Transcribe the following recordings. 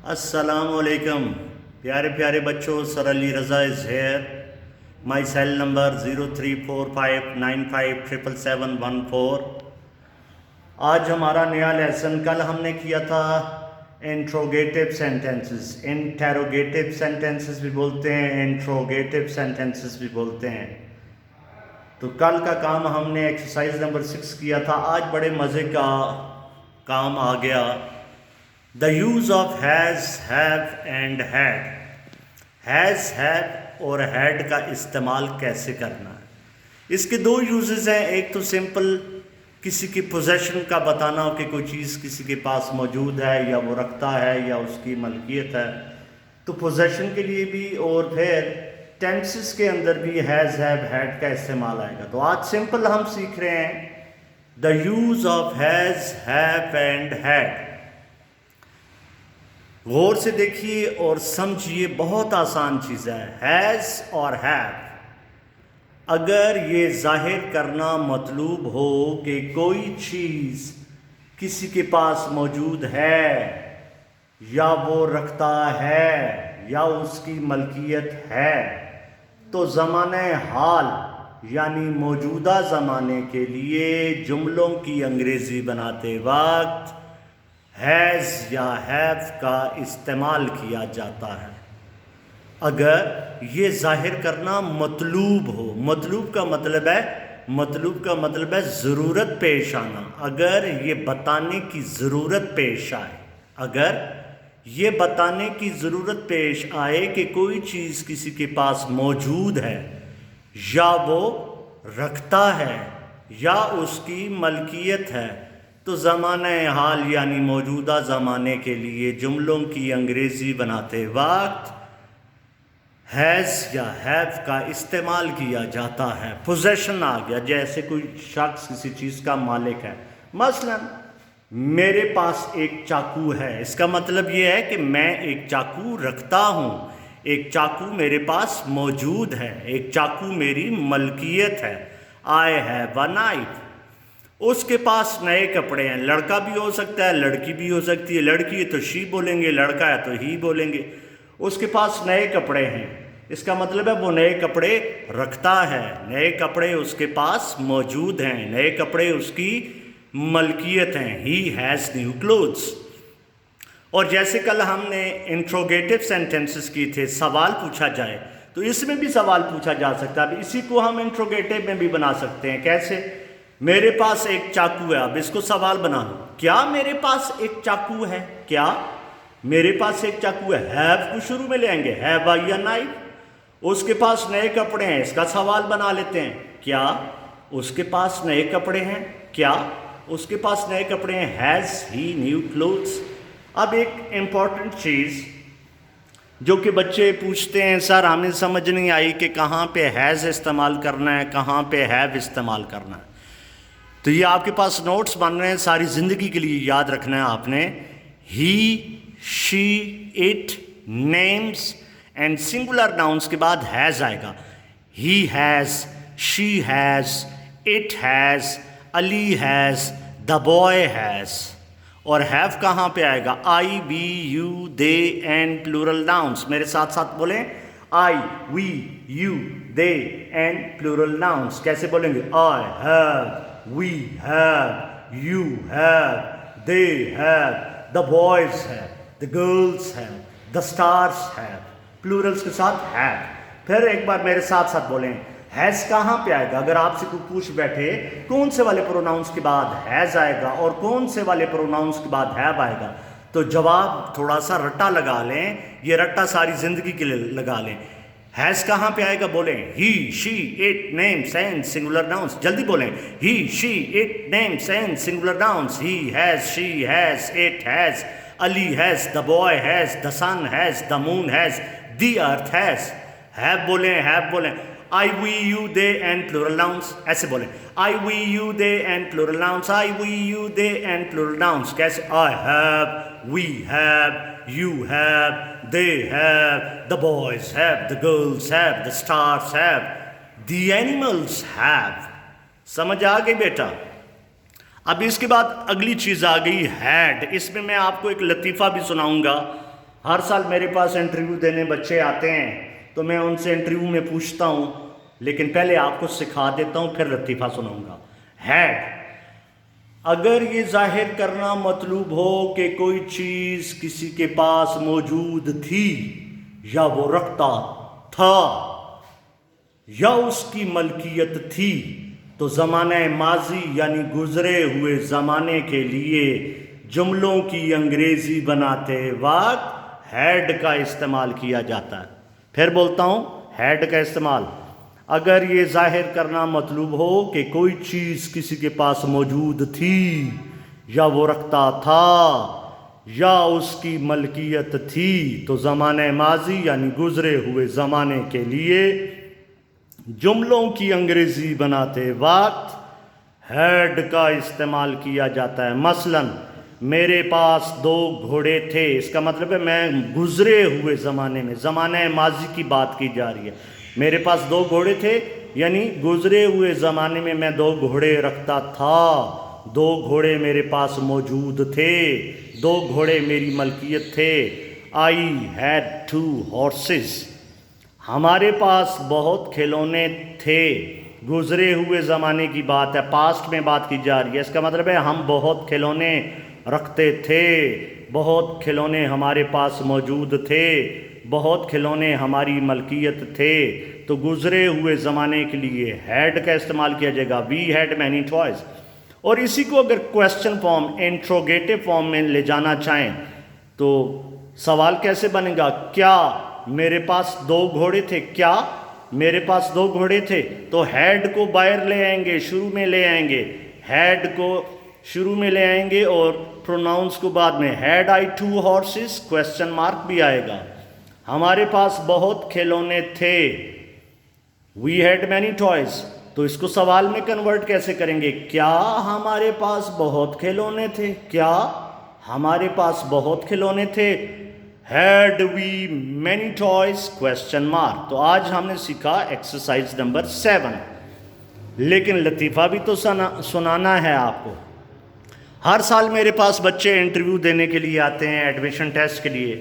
السلام علیکم پیارے پیارے بچوں. Sir Ali Raza is here. My cell number 034595777714. آج ہمارا نیا لیسن. کل ہم نے کیا تھا انٹروگیٹو سینٹینسز. انٹیروگیٹو سینٹینسز بھی بولتے ہیں, انٹروگیٹو سینٹینسز بھی بولتے ہیں. تو کل کا کام ہم نے ایکسرسائز نمبر 6 کیا تھا. آج بڑے مزے کا کام آ گیا. The use of has, have and had. has, have اور had کا استعمال کیسے کرنا ہے. اس کے دو یوزز ہیں. ایک تو سمپل کسی کی پوزیشن کا بتانا ہو کہ کوئی چیز کسی کے پاس موجود ہے یا وہ رکھتا ہے یا اس کی ملکیت ہے, تو پوزیشن کے لیے بھی. اور پھر ٹینسز کے اندر بھی has, have, had کا استعمال آئے گا. تو آج سمپل ہم سیکھ رہے ہیں the use of has, have and had. غور سے دیکھیے اور سمجھیے, بہت آسان چیز ہے. has اور have اگر یہ ظاہر کرنا مطلوب ہو کہ کوئی چیز کسی کے پاس موجود ہے یا وہ رکھتا ہے یا اس کی ملکیت ہے, تو زمانہ حال یعنی موجودہ زمانے کے لیے جملوں کی انگریزی بناتے وقت has یا have کا استعمال کیا جاتا ہے. اگر یہ ظاہر کرنا مطلوب ہو. مطلوب کا مطلب ہے ضرورت پیش آنا. اگر یہ بتانے کی ضرورت پیش آئے, اگر یہ بتانے کی ضرورت پیش آئے کہ کوئی چیز کسی کے پاس موجود ہے یا وہ رکھتا ہے یا اس کی ملکیت ہے, تو زمانہ حال یعنی موجودہ زمانے کے لیے جملوں کی انگریزی بناتے وقت has یا have کا استعمال کیا جاتا ہے. پوزیشن آ گیا, جیسے کوئی شخص کسی چیز کا مالک ہے. مثلا میرے پاس ایک چاقو ہے, اس کا مطلب یہ ہے کہ میں ایک چاقو رکھتا ہوں, ایک چاقو میرے پاس موجود ہے, ایک چاقو میری ملکیت ہے. I have a knife. اس کے پاس نئے کپڑے ہیں. لڑکا بھی ہو سکتا ہے, لڑکی بھی ہو سکتی ہے. لڑکی ہے تو شی بولیں گے, لڑکا ہے تو ہی بولیں گے. اس کے پاس نئے کپڑے ہیں, اس کا مطلب ہے وہ نئے کپڑے رکھتا ہے, نئے کپڑے اس کے پاس موجود ہیں, نئے کپڑے اس کی ملکیت ہیں. He has new clothes. اور جیسے کل ہم نے انٹروگیٹو سینٹینسز کی تھے, سوال پوچھا جائے, تو اس میں بھی سوال پوچھا جا سکتا ہے. اب اسی کو ہم انٹروگیٹو میں بھی بنا سکتے ہیں. کیسے؟ میرے پاس ایک چاقو ہے. اب اس کو سوال بنا لو, کیا میرے پاس ایک چاقو ہے؟ کیا میرے پاس ایک چاقو ہے؟ have کو شروع میں لے آئیں گے, have I a knife. اس کے پاس نئے کپڑے ہیں, اس کا سوال بنا لیتے ہیں, کیا اس کے پاس نئے کپڑے ہیں؟ کیا اس کے پاس نئے کپڑے ہیں؟ has he new clothes. اب ایک امپورٹنٹ چیز جو کہ بچے پوچھتے ہیں, سر ہمیں سمجھ نہیں آئی کہ کہاں پہ has استعمال کرنا ہے, کہاں پہ have استعمال کرنا ہے. تو یہ آپ کے پاس نوٹس بن رہے ہیں, ساری زندگی کے لیے یاد رکھنا ہے آپ نے. He, she, it, names and singular nouns کے بعد ہیز آئے گا. He has, she has, it has, Ali has, the boy has. اور ہیو کہاں پہ آئے گا؟ I, we, you, they and plural nouns. میرے ساتھ ساتھ بولیں, I, we, you, they and plural nouns. کیسے بولیں گے؟ I have, we have, you have, they have, the boys have, the girls have, the stars have. plurals کے ساتھ have. پھر ایک بار میرے ساتھ ساتھ بولیں, has کہاں پہ آئے گا؟ اگر آپ سے کوئی پوچھ بیٹھے کون سے والے پروناؤنس کے بعد has آئے گا اور کون سے والے پروناؤنس کے بعد have آئے گا, تو جواب تھوڑا سا رٹا لگا لیں. یہ رٹا ساری زندگی کے لیے لگا لیں. has کہاں پہ آئے گا؟ بولیں he, she, it, names and singular nouns. جلدی بولیں, he, she, it, names and singular nouns. He has, she has, it has, Ali has, the boy has, the sun has, the moon has, the earth has. have بولیں, have بولیں. I, we, you, they and plural nouns. ایسے بولیں, I, we, you, they and plural nouns. I, we, you, they and plural nouns. کیسے؟ I have, we have, you have, they have, the boys have, the girls have, the stars have, the animals have. سمجھ آ گئی بیٹا؟ اب اس کے بعد اگلی چیز آ گئی had. اس میں آپ کو ایک لطیفہ بھی سناؤں گا. ہر سال میرے پاس انٹرویو دینے بچے آتے ہیں تو میں ان سے انٹرویو میں پوچھتا ہوں، لیکن پہلے آپ کو سکھا دیتا ہوں پھر لطیفہ سناؤں گا۔ ہیڈ، اگر یہ ظاہر کرنا مطلوب ہو کہ کوئی چیز کسی کے پاس موجود تھی یا وہ رکھتا تھا یا اس کی ملکیت تھی تو زمانہ ماضی یعنی گزرے ہوئے زمانے کے لیے جملوں کی انگریزی بناتے وقت ہیڈ کا استعمال کیا جاتا ہے۔ پھر بولتا ہوں، ہیڈ کا استعمال اگر یہ ظاہر کرنا مطلوب ہو کہ کوئی چیز کسی کے پاس موجود تھی یا وہ رکھتا تھا یا اس کی ملکیت تھی تو زمانہ ماضی یعنی گزرے ہوئے زمانے کے لیے جملوں کی انگریزی بناتے وقت ہیڈ کا استعمال کیا جاتا ہے۔ مثلاً میرے پاس 2 گھوڑے تھے، اس کا مطلب ہے میں گزرے ہوئے زمانے میں، زمانہ ماضی کی بات کی جا رہی ہے۔ میرے پاس 2 گھوڑے تھے یعنی گزرے ہوئے زمانے میں میں 2 گھوڑے رکھتا تھا، 2 گھوڑے میرے پاس موجود تھے، 2 گھوڑے میری ملکیت تھے۔ I had 2 horses، ہمارے پاس بہت کھلونے تھے، گزرے ہوئے زمانے کی بات ہے، پاسٹ میں بات کی جا رہی ہے، اس کا مطلب ہے ہم بہت کھلونے رکھتے تھے، بہت کھلونے ہمارے پاس موجود تھے، بہت کھلونے ہماری ملکیت تھے۔ تو گزرے ہوئے زمانے کے لیے ہیڈ کا استعمال کیا جائے گا، وی ہیڈ مینی ٹوائز۔ اور اسی کو اگر کویسچن فارم، انٹروگیٹو فارم میں لے جانا چاہیں تو سوال کیسے بنے گا؟ کیا میرے پاس 2 گھوڑے تھے؟ کیا میرے پاس 2 گھوڑے تھے؟ تو ہیڈ کو باہر لے آئیں گے، شروع میں لے آئیں گے، ہیڈ کو شروع میں لے آئیں گے اور پروناؤنس کو بعد میں۔ Had I 2 horses، question mark بھی آئے گا۔ ہمارے پاس بہت کھلونے تھے، we had many toys، تو اس کو سوال میں کنورٹ کیسے کریں گے؟ کیا ہمارے پاس بہت کھلونے تھے؟ کیا ہمارے پاس بہت کھلونے تھے؟ had we many toys، question mark. تو آج ہم نے سیکھا ایکسرسائز نمبر 7، لیکن لطیفہ بھی تو سنانا ہے آپ کو۔ ہر سال میرے پاس بچے انٹرویو دینے کے لیے آتے ہیں، ایڈمیشن ٹیسٹ کے لیے،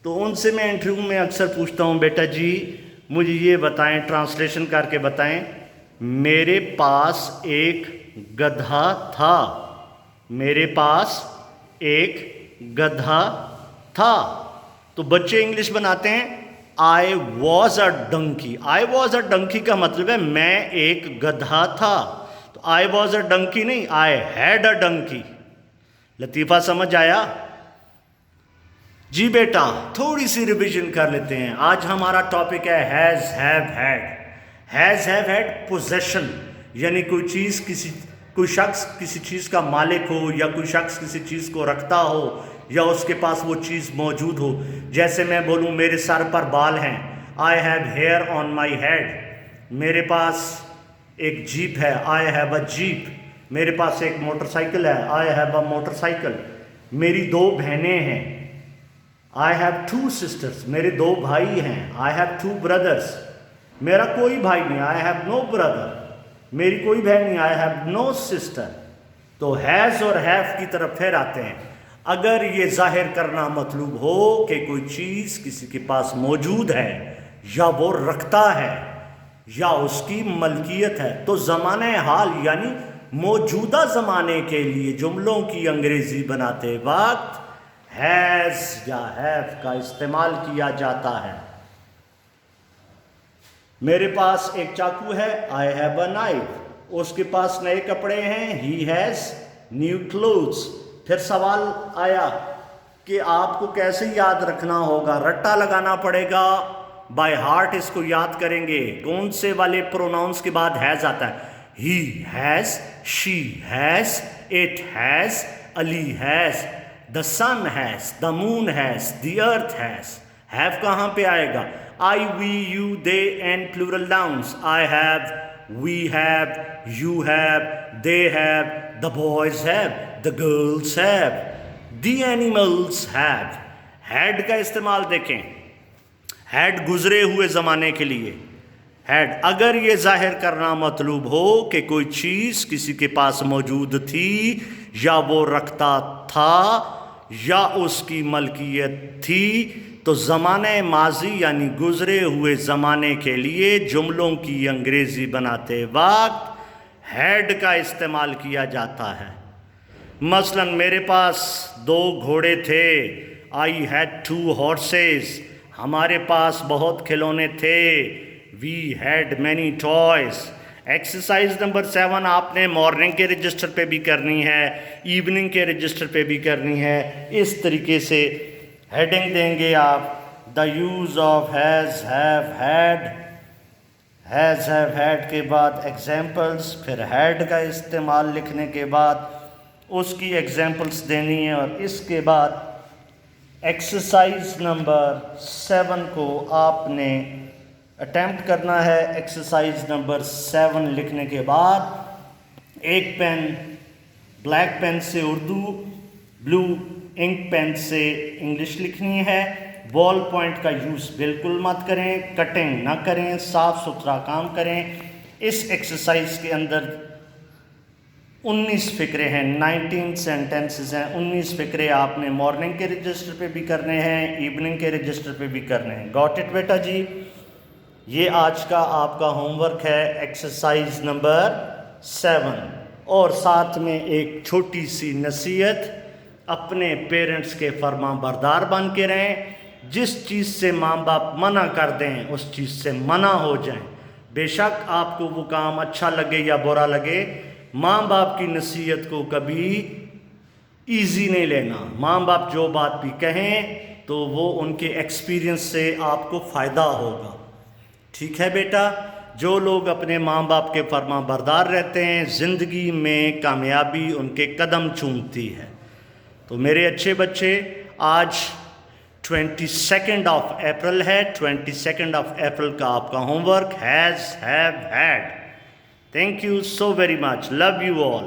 تو ان سے میں انٹرویو میں اکثر پوچھتا ہوں، بیٹا جی مجھے یہ بتائیں، ٹرانسلیشن کر کے بتائیں، میرے پاس ایک گدھا تھا، میرے پاس ایک گدھا تھا۔ تو بچے انگلش بناتے ہیں I was a donkey۔ I was a donkey کا مطلب ہے میں ایک گدھا تھا، تو I was a donkey نہیں، I had a donkey۔ لطیفہ سمجھ آیا؟ جی بیٹا تھوڑی سی ریویژن کر لیتے ہیں۔ آج ہمارا ٹاپک ہے has have had۔ has have had position, یعنی کوئی شخص کسی چیز کا مالک ہو یا کوئی شخص کسی چیز کو رکھتا ہو یا اس کے پاس وہ چیز موجود ہو۔ جیسے میں بولوں میرے سر پر بال ہیں، I have hair on my head۔ میرے پاس ایک جیپ ہے، I have a jeep۔ میرے پاس ایک موٹر سائیکل ہے، I have a motorcycle۔ میری 2 بہنیں ہیں، I have 2 sisters۔ میرے 2 بھائی ہیں، I have 2 brothers۔ میرا کوئی بھائی نہیں، I have no brother۔ میری کوئی بہن نہیں، I have no sister۔ تو has اور have کی طرف پھر آتے ہیں۔ اگر یہ ظاہر کرنا مطلوب ہو کہ کوئی چیز کسی کے پاس موجود ہے یا وہ رکھتا ہے یا اس کی ملکیت ہے تو زمانہ حال یعنی موجودہ زمانے کے لیے جملوں کی انگریزی بناتے وقت has یا have کا استعمال کیا جاتا ہے۔ میرے پاس ایک چاقو ہے، I have a knife۔ اس کے پاس نئے کپڑے ہیں، he has new clothes۔ پھر سوال آیا کہ آپ کو کیسے یاد رکھنا ہوگا؟ رٹا لگانا پڑے گا، بائی ہارٹ اس کو یاد کریں گے۔ کون سے والے پروناؤنس کے بعد has آتا ہے؟ he has، she has، it has، Ali has، the sun has، the moon has، the earth has۔ have کہاں پہ آئے گا؟ I, we, you, they and plural nouns۔ I have، we have، you have، they have، the boys have، the girls have، the animals have۔ had کا استعمال دیکھیں، had گزرے ہوئے زمانے کے لیے۔ had اگر یہ ظاہر کرنا مطلوب ہو کہ کوئی چیز کسی کے پاس موجود تھی یا وہ رکھتا تھا یا اس کی ملکیت تھی تو زمانہ ماضی یعنی گزرے ہوئے زمانے کے لیے جملوں کی انگریزی بناتے وقت ہیڈ کا استعمال کیا جاتا ہے۔ مثلا میرے پاس 2 گھوڑے تھے، I had 2 horses، ہمارے پاس بہت کھلونے تھے، we had many toys۔ Exercise number 7 آپ نے مارننگ کے رجسٹر پہ بھی کرنی ہے، ایوننگ کے رجسٹر پہ بھی کرنی ہے۔ اس طریقے سے ہیڈنگ دیں گے آپ، the use of has have head, has have head کے بعد ایگزامپلس، پھر ہیڈ کا استعمال لکھنے کے بعد اس کی ایگزامپلس دینی ہے، اور اس کے بعد ایکسرسائز نمبر 7 کو آپ نے اٹیمپٹ کرنا ہے۔ ایکسرسائز نمبر 7 لکھنے کے بعد ایک پین بلیک پین سے اردو، بلو انک پین سے انگلش لکھنی ہے۔ بال پوائنٹ کا یوز بالکل مت کریں، کٹنگ نہ کریں، صاف ستھرا کام کریں۔ اس ایکسرسائز کے اندر 19 فقرے ہیں، 19 سینٹنسز ہیں۔ 19 فقرے آپ نے مارننگ کے رجسٹر پہ بھی کرنے ہیں، ایوننگ کے رجسٹر پہ بھی کرنے ہیں۔ گاٹ اٹ بیٹا جی؟ یہ آج کا آپ کا ہوم ورک ہے، ایکسرسائز نمبر 7۔ اور ساتھ میں ایک چھوٹی سی نصیحت، اپنے پیرنٹس کے فرما بردار بن کے رہیں۔ جس چیز سے ماں باپ منع کر دیں اس چیز سے منع ہو جائیں۔ بے شک آپ کو وہ کام اچھا لگے یا برا لگے، ماں باپ کی نصیحت کو کبھی ایزی نہیں لینا۔ ماں باپ جو بات بھی کہیں تو وہ ان کے ایکسپیرینس سے آپ کو فائدہ ہوگا۔ ٹھیک ہے بیٹا؟ جو لوگ اپنے ماں باپ کے فرما بردار رہتے ہیں زندگی میں کامیابی ان کے قدم چومتی ہے۔ تو میرے اچھے بچے، آج 22 اپریل ہے۔ 22 اپریل کا آپ کا homework has have had. Thank you so very much, love you all.